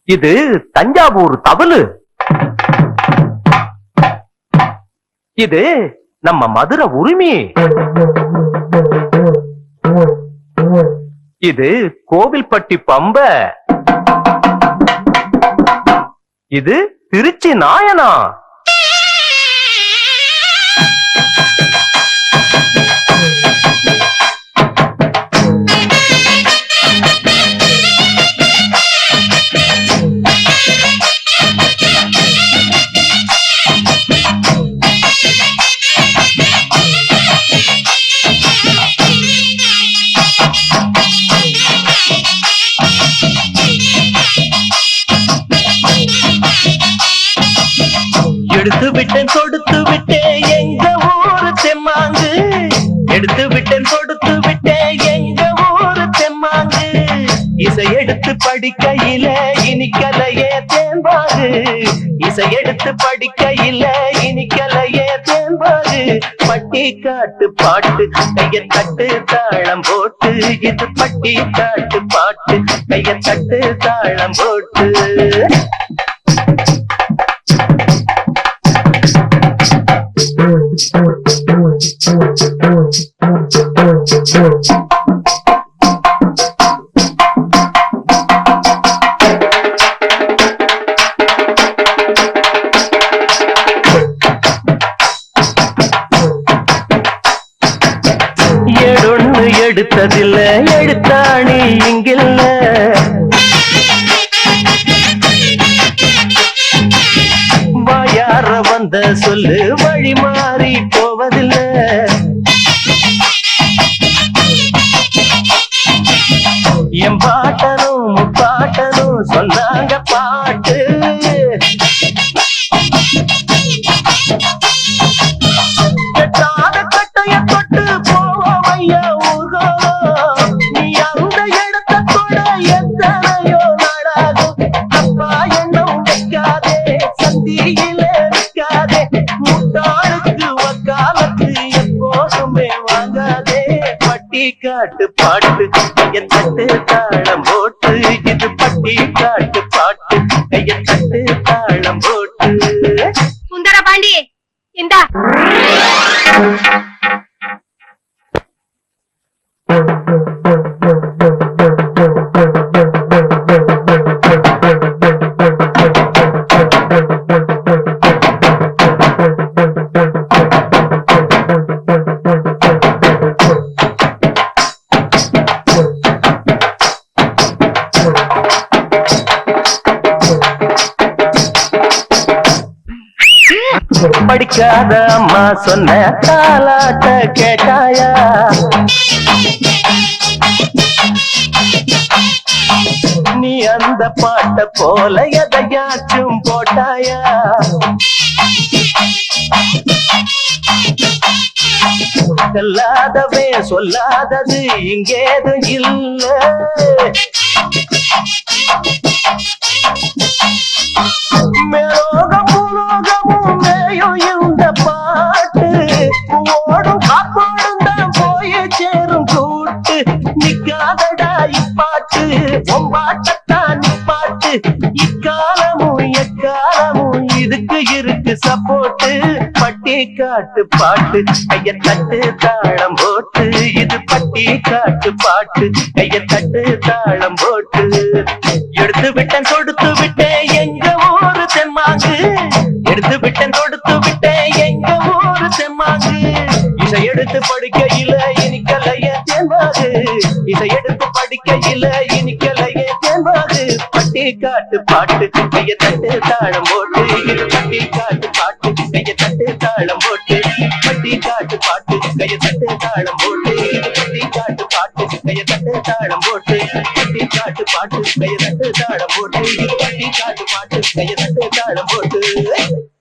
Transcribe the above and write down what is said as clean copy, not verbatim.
இது தஞ்சாவூர் தவளு. இது நம்ம மதுரை உரிமை. இது கோவில்பட்டி பம்ப. இது திருச்சி நாயனா. எடுத்து விட்டேன் கொடுத்து விட்டேன் எங்க ஊரு தெம்மாங்கு. எடுத்து விட்டேன் கொடுத்து விட்டேன் எங்க ஊரு தெம்மாங்கு. இசை எடுத்து படிக்கையில இனிக்கலையே தேன்பாகு. இசை எடுத்து படிக்கையில இனிக்கலையே தேன்பாகு. பட்டி காட்டு பாட்டு கைய தட்டு தாளம் போட்டு. இது பட்டி காட்டு பாட்டு கைய தட்டு தாளம் போட்டு. ஏடொன்னு எடுத்ததில்ல எடுத்தாணி இங்கில்ல. வாயார வந்த சொல்லு வழி மாறி போவதில்லை. என் பாட்டனும் முப்பாட்டனும் சொன்னாங்க பாட்டு. கட்டாத கட்டைய தொட்டு போவையா ஊர்கோ. நீ அந்த இடத்தை கூட எத்தனையோ நாளாகும். அப்பா எண்ணம் வைக்காதே சந்தியில வைக்காதே. முட்டாளுக்கு வக்காலத்து எப்போதுமே வாங்காதே. பட்டி காட்டு பாட்டு கைய தட்டு தாளம் போட்டு. இது பட்டி காட்டு பாட்டு கைய தட்டு தாளம் போட்டு. சுந்தர பாண்டி இந்தா. படிக்காத அம்மா சொன்ன தாலாட்ட கேட்டாயா. நீ அந்த பாட்ட போல எதையாச்சும் போட்டாயா. சொல்லாதவே சொல்லாதது இங்கேது இல்ல. மேலோகம் பூலோகமும் மேயும் இந்த பாட்டு. ஓடும் காப்போடும் தான் போய் சேரும் கூட்டு. நிக்காதடா இப்பாட்டு ஒம்பாட்டத்தான் நிப்பாட்டு. இக்காலமும் எக்காலமும் இதுக்கு இருக்கு சப்போட்டு. பட்டி காட்டு பாட்டு கைய தட்டு தாளம் போட்டு. இது பட்டி காட்டு பாட்டு கைய தட்டு தாளம் போட்டு. எடுத்து விட்டேன் கொடுத்து விட்டேன் எங்க ஊரு தெம்மாங்கு. எடுத்து விட்டேன் கொடுத்து விட்டேன் எங்க ஊரு தெம்மாங்கு. இசை எடுத்து படிக்கையில இனிக்கலைய தேன்பாகு. இசை எடுத்து படிக்கையில இனிக்கலைய தேன்பாகு. பட்டி காட்டு பாட்டு கைய தட்டு தாளம் போட்டு. இது பட்டி காட்டு பாட்டு கைய தட்டு தாளம் போட்டு. பட்டி காட்டு பாட்டு கைய தட்டு தாளம் போட்டு. இது பட்டி காட்டு பாட்டு கைய தட்டு தாளம் போட்டு. பட்டி காட்டு பாட்டு கைய தட்டு தாளம் போட்டு. இது பட்டி காட்டு பாட்டு கைய தட்டு தாளம் போட்டு.